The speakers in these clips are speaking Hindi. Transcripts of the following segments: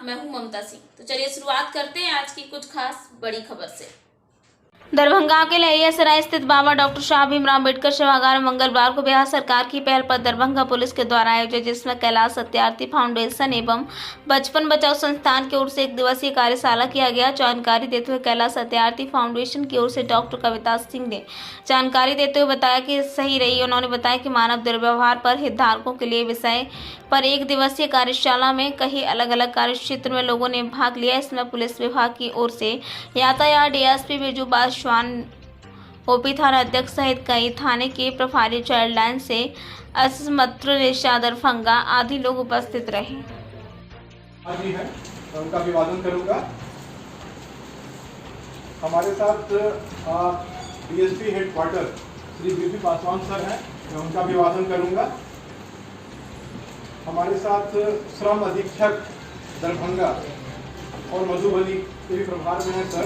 मैं हूं ममता सिंह। तो चलिए शुरुआत करते हैं आज की कुछ खास बड़ी खबर से। दरभंगा के लहरियासराय स्थित बाबा डॉक्टर साहब भीमराव अम्बेडकर सभागार में मंगलवार को बिहार सरकार की पहल पर दरभंगा पुलिस के द्वारा आयोजित, जिसमें कैलाश सत्यार्थी फाउंडेशन एवं बचपन बचाओ संस्थान की ओर से 1 दिवसीय कार्यशाला किया गया। जानकारी देते हुए कैलाश सत्यार्थी फाउंडेशन की ओर से डॉक्टर कविता सिंह ने जानकारी देते हुए बताया कि सही रही। उन्होंने बताया कि मानव दुर्व्यवहार पर हितधारकों के लिए विषय पर 1 दिवसीय कार्यशाला में कई अलग अलग कार्य क्षेत्र में लोगों ने भाग लिया। इसमें पुलिस विभाग की ओर से यातायात डीएसपी बिरजू पासवान, ओपी थाना अध्यक्ष सहित कई थाने के प्रभारी, चाइल्ड लाइन से असमत्र रेशा दरभंगा आदि लोग उपस्थित रहे। है उनका अभिवादन करूंगा। हमारे साथ DSP headquarter Shri Birju Paswan sir हैं, मैं उनका अभिवादन करूंगा। हमारे साथ श्रम अधीक्षक दरभंगा और मधुबनी के भी प्रभार में हैं सर,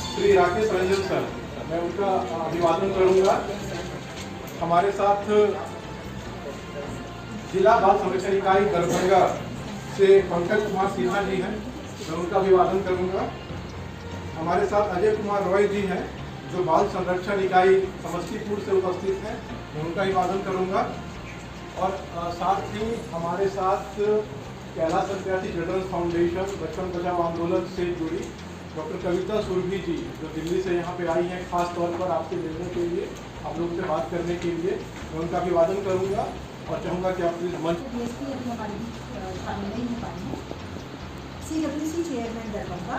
श्री राकेश रंजन सर, मैं उनका अभिवादन करूंगा। हमारे साथ जिला बाल संरक्षण इकाई दरभंगा से पंकज कुमार सिन्हा जी हैं, मैं उनका अभिवादन करूंगा। हमारे साथ अजय कुमार रॉय जी हैं, जो बाल संरक्षण इकाई समस्तीपुर से उपस्थित हैं, मैं उनका अभिवादन करूंगा। और साथ ही हमारे साथ कैलाश सत्यार्थी चिल्ड्रंस फाउंडेशन बचपन बचाओ आंदोलन से जुड़ी डॉक्टर कविता सुरभि जी, जो दिल्ली से यहाँ पे आई हैं खास तौर पर आपसे मिलने के लिए, आप लोगों से बात करने के लिए, मैं उनका अभिवादन करूँगा और चाहूँगा कि आप प्लीज मंच। CWC chairman Darbhanga,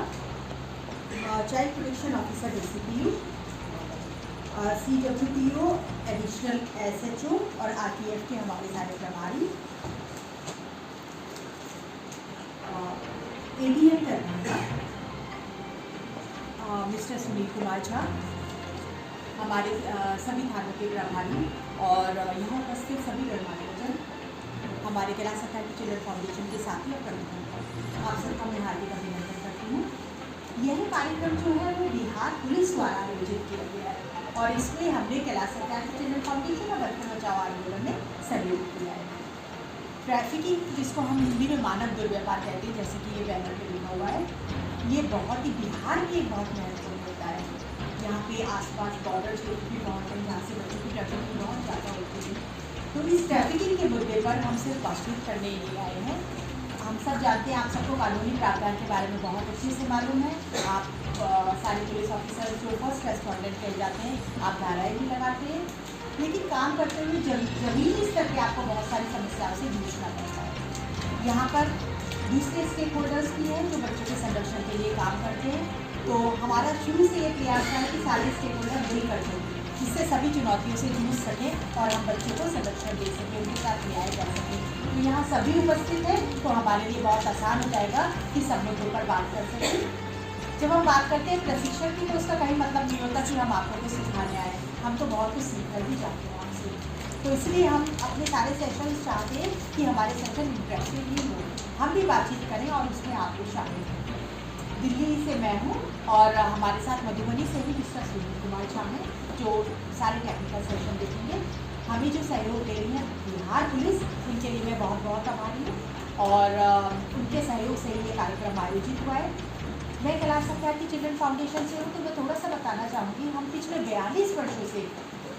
child protection officer DCPU, CWTO additional SHO और RTF के हमारे सारे प्रभारी, ADM दरभंगा मिस्टर सुनील कुमार झा, हमारे सभी थानों के प्रभारी और यहाँ उपस्थित सभी गणमान्यजन, हमारे कैलाश सत्यार्थी चिल्ड्रन फाउंडेशन के साथी और कर्मचारी, आप सबका मैं हार्दिक अभिनंदन करती हूँ। यह कार्यक्रम जो है वो बिहार पुलिस द्वारा आयोजित किया गया है और इसमें हमने कैलाश सत्यार्थी चिल्ड्रन फाउंडेशन और बचपन बचाओ आंदोलन में सहयोग किया है। ट्रैफिकिंग, जिसको हम हिंदी में मानव दुर्व्यवहार कहते हैं, जैसे कि ये बैनर पे लिखा हुआ है, ये बहुत ही बिहार की एक बहुत महत्वपूर्ण मुद्दा है। यहाँ पे आसपास बॉर्डर क्षेत्र भी बहुत है, जहाँ से बच्चों की ट्रैफिकिंग बहुत ज़्यादा होती है। तो इस ट्रैफिकिंग के मुद्दे पर हम सिर्फ बातचीत करने ही नहीं आए हैं। हम सब जानते हैं, आप सबको कानूनी प्रावधान के बारे में बहुत अच्छे से मालूम है। आप सारे पुलिस ऑफिसर जो फर्स्ट रेस्पॉन्डेंट कहे जाते हैं, आप धाराएँ भी लगाते हैं, लेकिन काम करते हुए जमीनी स्तर पर आपको बहुत सारी समस्याओं से जूझना पड़ता है। यहाँ पर दूसरे स्टेक होल्डर्स भी हैं जो बच्चों के संरक्षण के लिए काम करते हैं। तो हमारा शुरू से ये प्रयास है कि सारे स्टेक होल्डर मिलकर दें, जिससे सभी चुनौतियों से जूझ सकें और हम बच्चों को संरक्षण दे सकें, उनके साथ न्याय कर सकें। तो यहाँ सभी उपस्थित हैं, तो हमारे लिए बहुत आसान हो जाएगा कि सब मुद्दों पर बात कर सकें। जब हम बात करते हैं प्रशिक्षण की, तो उसका कहीं मतलब नहीं होता कि हम आपको कुछ सिखाने आए, हम तो बहुत कुछ सीख कर भी जाते हैं आपसे। तो इसलिए हम अपने सारे सेशन चाहते हैं कि हमारे सेशन इंटरेक्टिव ही हो, हम भी बातचीत करें और उसमें आप भी शामिल हों। दिल्ली से मैं हूँ और हमारे साथ मधुबनी से भी मिस्टर सुनील कुमार झा हैं, जो सारे टेक्निकल सेशन देखेंगे। हमें जो सहयोग दे रही है बिहार पुलिस, उनके लिए मैं बहुत बहुत आभारी हूँ और उनके सहयोग से ये कार्यक्रम आयोजित हुआ है। मैं कैलाश सत्यार्थी चिल्ड्रन फाउंडेशन से हूँ, तो मैं थोड़ा सा बताना चाहूँगी। हम पिछले 42 वर्षों से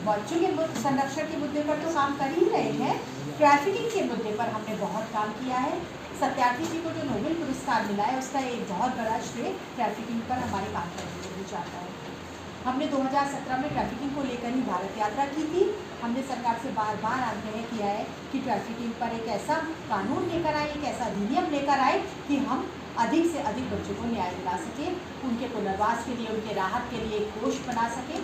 बच्चों के संरक्षण के मुद्दे पर तो काम कर ही रहे हैं, ट्रैफिकिंग के मुद्दे पर हमने बहुत काम किया है। सत्यार्थी जी को जो नोबेल पुरस्कार मिला है, उसका एक बहुत बड़ा श्रेय ट्रैफिकिंग पर हमारे काम करने को भी जाता है। हमने 2017 में ट्रैफिकिंग को लेकर ही भारत यात्रा की थी। हमने सरकार से बार बार आग्रह किया है कि ट्रैफिकिंग पर एक ऐसा कानून लेकर आए, एक ऐसा अधिनियम लेकर आए कि हम अधिक से अधिक बच्चों को न्याय दिला सकें, उनके पुनर्वास के लिए, उनके राहत के लिए एक कोष बना सकें।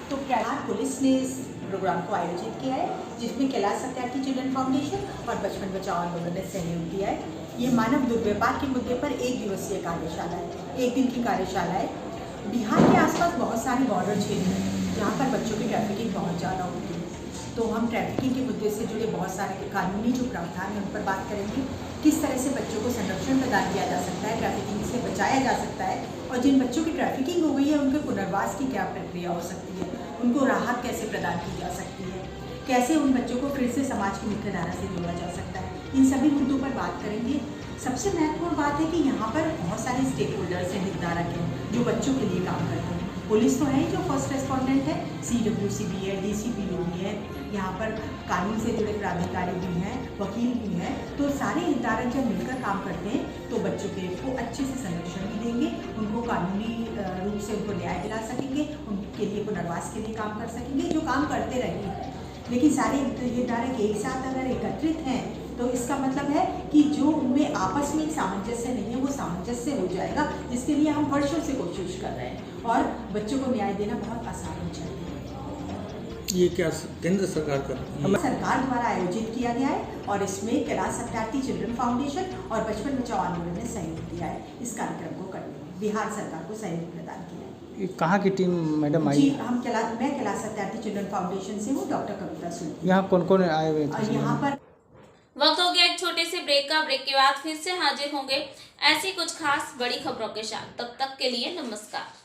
तो बिहार पुलिस ने इस प्रोग्राम को आयोजित किया है, जिसमें कैलाश सत्यार्थी चिल्ड्रन फाउंडेशन और बचपन बचाओ आंदोलन ने सहयोग दिया है। ये मानव दुर्व्यवहार के मुद्दे पर 1 दिवसीय कार्यशाला है, 1 दिन की कार्यशाला है। बिहार के आसपास बहुत सारे बॉर्डर क्षेत्र हैं जहाँ पर बच्चों की ट्रैफिकिंग बहुत ज़्यादा होती है। तो हम ट्रैफिकिंग के मुद्दे से जुड़े बहुत सारे कानूनी जो प्रावधान हैं उन पर बात करेंगे। किस तरह से बच्चों को संरक्षण प्रदान किया जा सकता है, ट्रैफिकिंग से बचाया जा सकता है, और जिन बच्चों की ट्रैफिकिंग हो गई है उनके पुनर्वास की क्या प्रक्रिया हो सकती है, उनको राहत कैसे प्रदान की जा सकती है, कैसे उन बच्चों को फिर से समाज की मुख्य धारा से जोड़ा जा सकता है। इन सभी मुद्दों पर बात करेंगे। सबसे महत्वपूर्ण बात है कि यहाँ पर बहुत सारे स्टेक होल्डर्स हैं, हितधारक हैं, जो बच्चों के लिए काम करते हैं। पुलिस तो है जो फर्स्ट रेस्पोंडेंट है, CWC भी है, DCPO भी है, यहाँ पर कानून से जुड़े प्राधिकारी भी हैं, वकील भी हैं। तो सारे हितधारक जब मिलकर काम करते हैं तो बच्चों को अच्छे से संरक्षण भी देंगे, उनको कानूनी रूप से उनको न्याय दिला सकेंगे, उनके लिए पुनर्वास के लिए काम कर सकेंगे, जो काम करते रहेंगे। लेकिन सारे हितधारक एक साथ अगर एकत्रित हैं तो इसका मतलब है कि जो उनमें आपस में सामंजस्य नहीं है वो सामंजस्य हो जाएगा, जिसके लिए हम वर्षों से कोशिश कर रहे हैं और बच्चों को न्याय देना बहुत आसान हो जाएगा। ये क्या केंद्र सरकार का सरकार द्वारा आयोजित किया गया है और इसमें कैलाश सत्यार्थी चिल्ड्रन फाउंडेशन और बचपन बचाओ आंदोलन ने सहयोग दिया है इस कार्यक्रम को करने में। बिहार सरकार को सहयोग प्रदान किया है। ये कहाँ की टीम मैडम आई? जी मैं कैलाश सत्यार्थी चिल्ड्रन फाउंडेशन से हूँ, डॉक्टर कविता सुन। यहाँ कौन कौन आए हुए थे? यहाँ पर वक्त हो गया एक छोटे से ब्रेक का। ब्रेक के बाद फिर से हाजिर होंगे ऐसी कुछ खास बड़ी खबरों के साथ। तब तक के लिए नमस्कार।